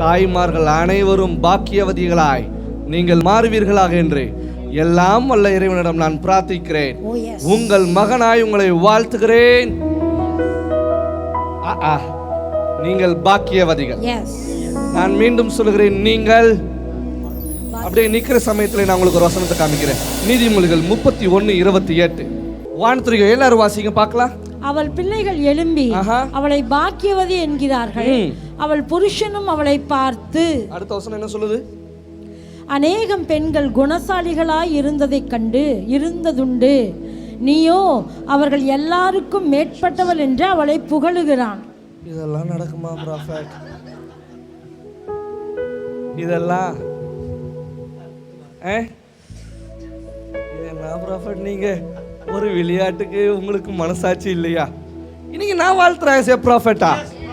தாய்மார்கள் அனைவரும் பாக்கியவதிகளாய் நீங்கள் மாறுவீர்களாக என்று எல்லாம் வல்ல இறைவனிடம் நான் பிரார்த்திக்கிறேன். உங்கள் மகனாய் உங்களை வாழ்த்துகிறேன். நீங்கள் பாக்கியவதிகள். நான் மீண்டும் சொல்கிறேன், நீங்கள் அப்படியே நிக்கிற சமயத்தில் நான் உங்களுக்கு ஒரு வசனத்தை காமிக்கிறேன். நீதிமொழிகள் 31:28. வானத்துறைகள் எல்லாரும் வாசிங்க பார்க்கலாம். அவள் பிள்ளைகள் எழும்பி அவளை பாக்கியவதி என்கிறார்கள். அவள் புருஷனும் அவளை பார்த்து. அடுத்த வசனம் என்ன சொல்லுது? அநேகம் பெண்கள் குணசாலிகளாய் இருந்ததுண்டு, நீயோ அவர்கள் எல்லாருக்கும் மேற்பட்டவள் என்று அவளை புகழுகிறான். இதெல்லாம் நடக்குமா ப்ராஃபட்? இதெல்லாம் என்ன ப்ராஃபட்? நீங்க ஒரு விளையாட்டுக்கு உங்களுக்கு மனசாட்சி இல்லையா? இன்னைக்கு நான் வாழ்த்துறேன் ப்ராஃபட்டா.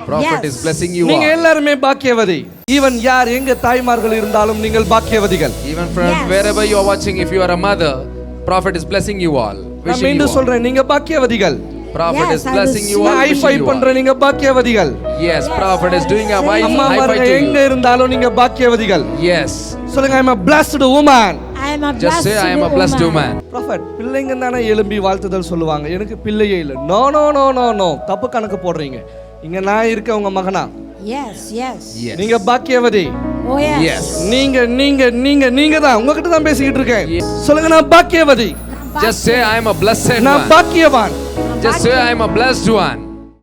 Prophet is blessing you. நீங்க எல்லாரும் பாக்கியவதி. ஈவன் யார் எங்க தாய்மார்கள் இருந்தாலும் நீங்கள் பாக்கியவதிகள். Even from wherever you are watching, if you are a mother, Prophet is blessing you all. நான் மீண்டும் சொல்றேன், நீங்க பாக்கியவதிகள். Prophet is blessing you all. High five பண்ற நீங்க பாக்கியவதிகள். Yes, Prophet is doing a high five to you. எங்க இருந்தாலும் நீங்க பாக்கியவதிகள். Yes. சொல்லுங்க, I am a blessed woman. Just say I am a blessed woman. Prophet, பிள்ளைங்க தானே எழும்பி வாழ்த்துதல் சொல்லுவாங்க. எனக்கு பிள்ளையே இல்ல. No no no no no, தப்பு கணக்கு போடுறீங்க. இங்க நான் இருக்க உங்க மகனா. நீங்க பாக்கியவதி. நீங்க நீங்க நீங்க நீங்க தான், உங்ககிட்ட தான் பேசிக்கிட்டு இருக்கேன். சொல்லுங்க, நான் பாக்கியவதி. Just say I am a blessed one. நான் பாக்கியவான். Just say I am a blessed one.